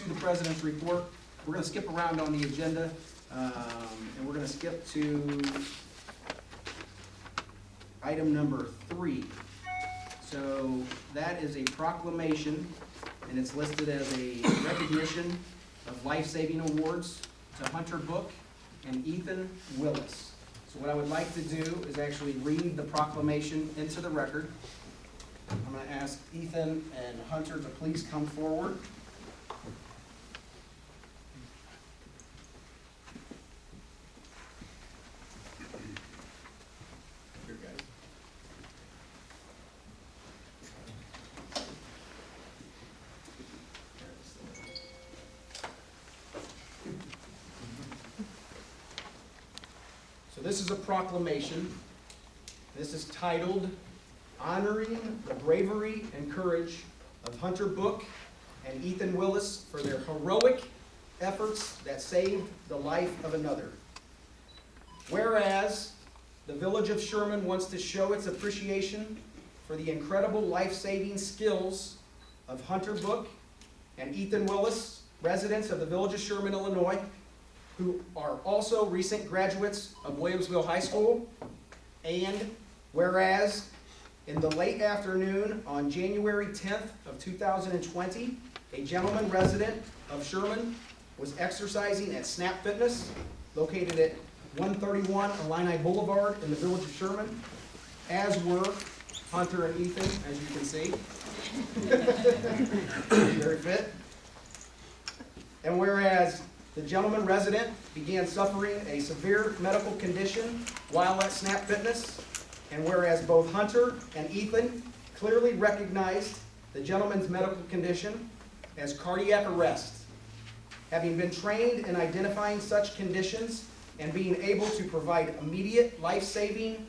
to the President's report. We're going to skip around on the agenda, and we're going to skip to item number 3. So that is a proclamation, and it's listed as a recognition of life-saving awards to Hunter Book and Ethan Willis. So what I would like to do is actually read the proclamation into the record. I'm going to ask Ethan and Hunter to please come forward. Here, guys. So this is a proclamation. This is titled, "Honoring the bravery and courage of Hunter Book and Ethan Willis for their heroic efforts that saved the life of another. Whereas the village of Sherman wants to show its appreciation for the incredible life-saving skills of Hunter Book and Ethan Willis, residents of the village of Sherman, Illinois, who are also recent graduates of Williamsville High School. And whereas in the late afternoon on January 10th of 2020, a gentleman resident of Sherman was exercising at Snap Fitness, located at 131 Illini Boulevard in the village of Sherman, as were Hunter and Ethan, as you can see. Very fit. And whereas the gentleman resident began suffering a severe medical condition while at Snap Fitness, and whereas both Hunter and Ethan clearly recognized the gentleman's medical condition as cardiac arrest, having been trained in identifying such conditions and being able to provide immediate life-saving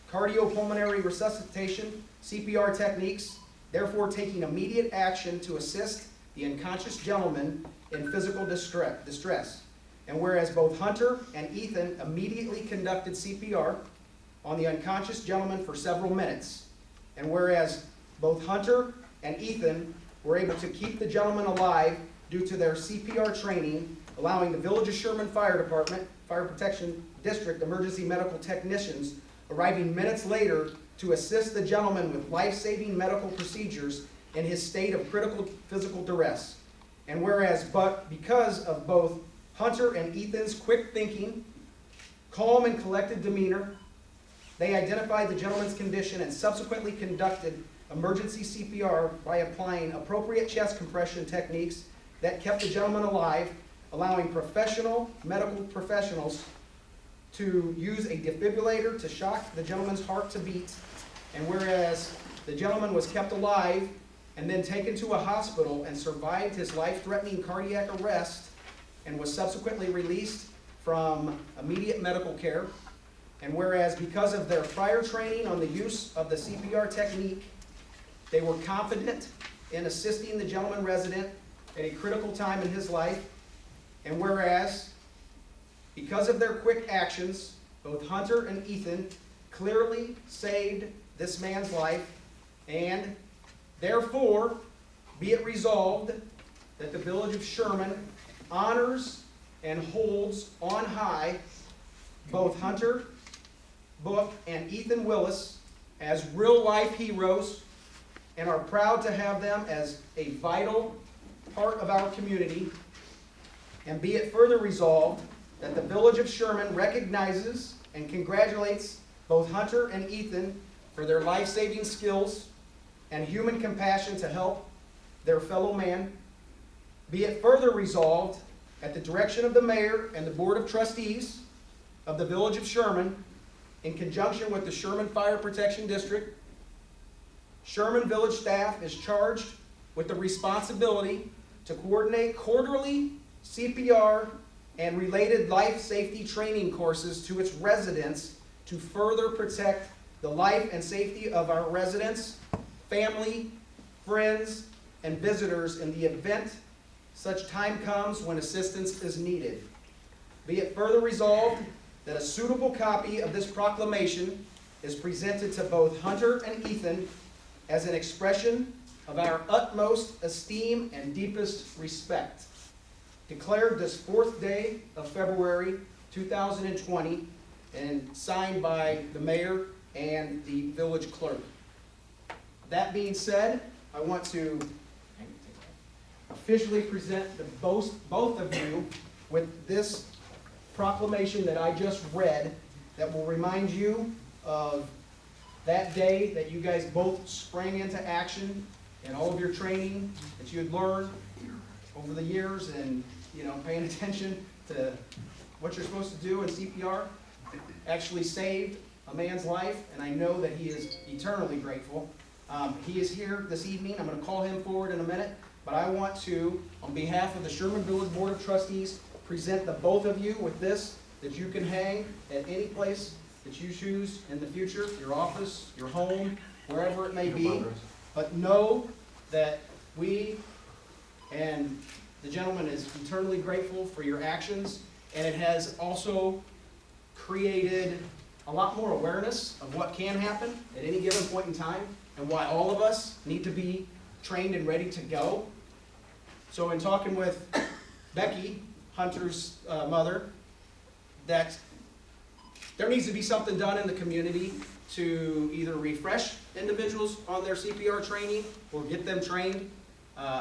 cardiopulmonary resuscitation CPR techniques, therefore taking immediate action to assist the unconscious gentleman in physical distress. And whereas both Hunter and Ethan immediately conducted CPR on the unconscious gentleman for several minutes, and whereas both Hunter and Ethan were able to keep the gentleman alive due to their CPR training, allowing the Village of Sherman Fire Department, Fire Protection District emergency medical technicians arriving minutes later to assist the gentleman with life-saving medical procedures in his state of critical physical duress. And whereas because of both Hunter and Ethan's quick thinking, calm and collected demeanor, they identified the gentleman's condition and subsequently conducted emergency CPR by applying appropriate chest compression techniques that kept the gentleman alive, allowing professional medical professionals to use a defibrillator to shock the gentleman's heart to beat. And whereas the gentleman was kept alive and then taken to a hospital and survived his life-threatening cardiac arrest and was subsequently released from immediate medical care. And whereas because of their prior training on the use of the CPR technique, they were confident in assisting the gentleman resident at a critical time in his life. And whereas because of their quick actions, both Hunter and Ethan clearly saved this man's life, and therefore be it resolved that the village of Sherman honors and holds on high both Hunter Book and Ethan Willis as real-life heroes, and are proud to have them as a vital part of our community. And be it further resolved that the village of Sherman recognizes and congratulates both Hunter and Ethan for their life-saving skills and human compassion to help their fellow man. Be it further resolved, at the direction of the mayor and the board of trustees of the village of Sherman, in conjunction with the Sherman Fire Protection District, Sherman Village staff is charged with the responsibility to coordinate quarterly CPR and related life safety training courses to its residents to further protect the life and safety of our residents, family, friends, and visitors in the event such time comes when assistance is needed. Be it further resolved that a suitable copy of this proclamation is presented to both Hunter and Ethan as an expression of our utmost esteem and deepest respect. declared this 4th day of February 2020 and signed by the mayor and the village clerk. That being said, I want to officially present the both of you with this proclamation that I just read that will remind you of that day that you guys both sprang into action and all of your training that you had learned over the years and, paying attention to what you're supposed to do in CPR actually saved a man's life, and I know that he is eternally grateful. He is here this evening. I'm going to call him forward in a minute, but I want to, on behalf of the Sherman Village Board of Trustees, present the both of you with this that you can hang at any place that you choose in the future, your office, your home, wherever it may be. But know that we and the gentleman is eternally grateful for your actions, and it has also created a lot more awareness of what can happen at any given point in time and why all of us need to be trained and ready to go. So in talking with Becky, Hunter's mother, that there needs to be something done in the community to either refresh individuals on their CPR training or get them trained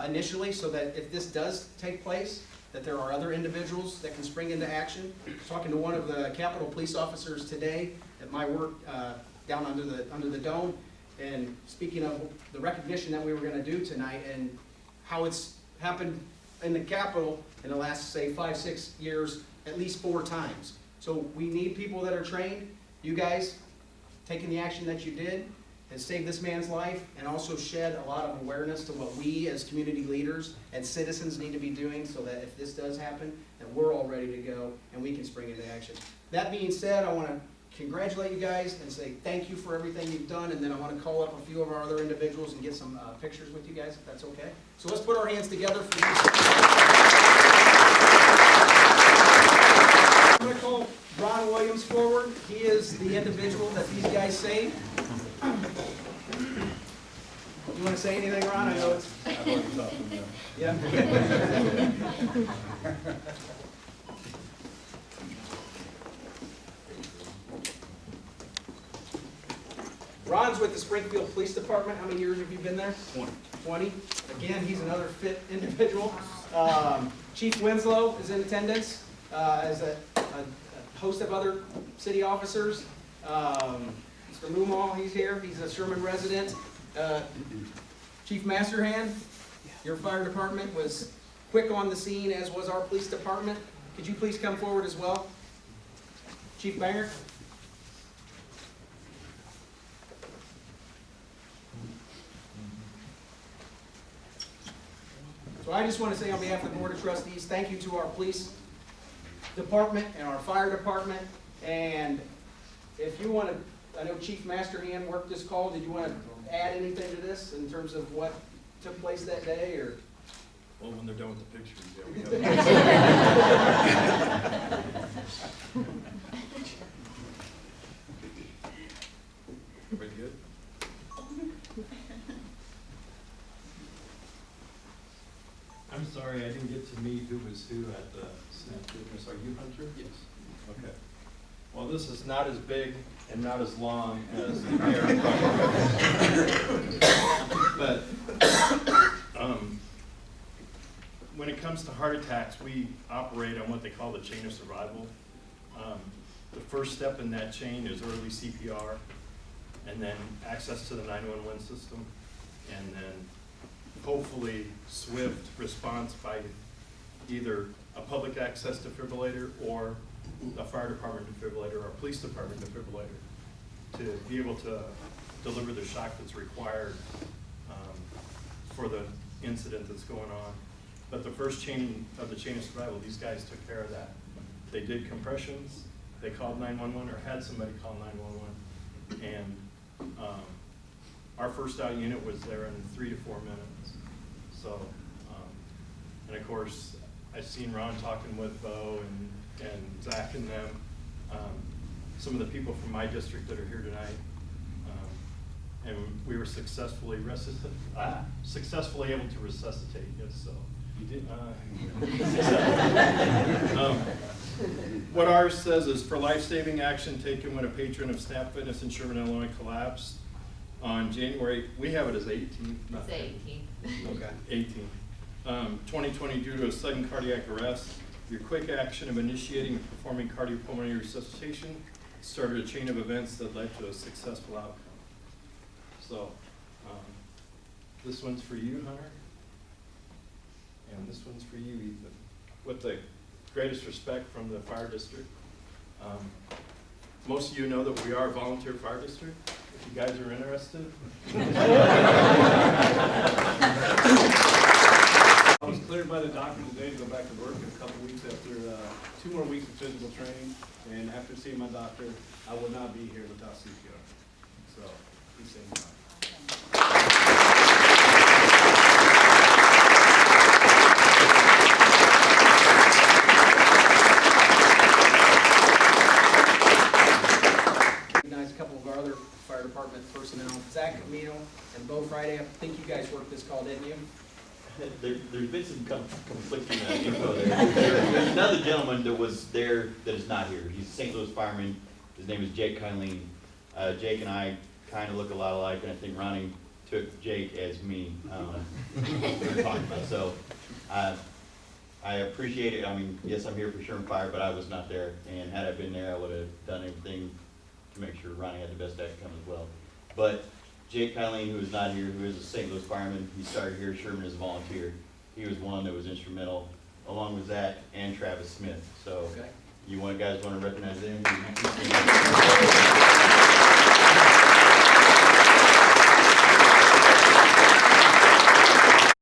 initially so that if this does take place, that there are other individuals that can spring into action. I was talking to one of the Capitol police officers today at my work down under the dome, and speaking of the recognition that we were going to do tonight and how it's happened in the Capitol in the last, say, 5-6 years, at least 4 times. So we need people that are trained. You guys taking the action that you did has saved this man's life and also shed a lot of awareness to what we as community leaders and citizens need to be doing so that if this does happen, that we're all ready to go and we can spring into action. That being said, I want to congratulate you guys and say thank you for everything you've done, and then I want to call up a few of our other individuals and get some pictures with you guys, if that's okay. So let's put our hands together for these. I'm going to call Ron Williams forward. He is the individual that these guys saved. You want to say anything, Ron? I know it's... I've already talked to them. Yeah. Ron's with the Springfield Police Department. How many years have you been there? 20. Again, he's another fit individual. Chief Winslow is in attendance, as a host of other city officers. Mr. Moomaw, he's here. He's a Sherman resident. Chief Masterhand, your fire department was quick on the scene, as was our police department. Could you please come forward as well? Chief Banger. So I just want to say on behalf of the Board of Trustees, thank you to our police department and our fire department. And if you want to, I know Chief Masterhand worked this call. Did you want to add anything to this in terms of what took place that day, or? Well, when they're done with the pictures, yeah, we have Everybody good? I'm sorry, I didn't get to meet who was who at the Snap Fitness. Are you Hunter? Yes. Okay. Well, this is not as big and not as long as the mayor. But when it comes to heart attacks, we operate on what they call the chain of survival. The first step in that chain is early CPR, and then access to the 911 system, and then hopefully swift response by either a public access defibrillator or a fire department defibrillator or a police department defibrillator to be able to deliver the shock that's required for the incident that's going on. But the first chain of the chain of survival, these guys took care of that. They did compressions, they called 911 or had somebody call 911, and our first out unit was there in 3 to 4 minutes. So, and of course, I've seen Ron talking with Bo and Zach and them, some of the people from my district that are here tonight, and we were successfully able to resuscitate. Yes, so You did. What ours says is for life-saving action taken when a patron of Snap Fitness in Sherman, Illinois collapsed on January, we have it as 18th. It's 18. Okay. 18. 2020 due to a sudden cardiac arrest. Your quick action of initiating and performing cardiopulmonary resuscitation started a chain of events that led to a successful outcome. So, this one's for you, Hunter. And this one's for you, Ethan. With the greatest respect from the fire district. Most of you know that we are a volunteer fire district, if you guys are interested. I was cleared by the doctor today to go back to work in a couple weeks after 2 more weeks of physical training. And after seeing my doctor, I will not be here without CPR. So, please stand by. Recognize a couple of our other fire department personnel, Zach Camino and Bo Friday. I think you guys worked this call, didn't you? There's been some conflicting info there. There's another gentleman that was there that is not here. He's a St. Louis fireman. His name is Jake Kyleen. Jake and I kind of look a lot alike, and I think Ronnie took Jake as me. So I appreciate it. I mean, yes, I'm here for Sherman Fire, but I was not there. And had I been there, I would have done everything to make sure Ronnie had the best outcome as well. But Jake Kyleen, who is not here, who is a St. Louis fireman, he started here at Sherman as a volunteer. He was one that was instrumental, along with Zach and Travis Smith. So, Okay. you guys want to recognize them?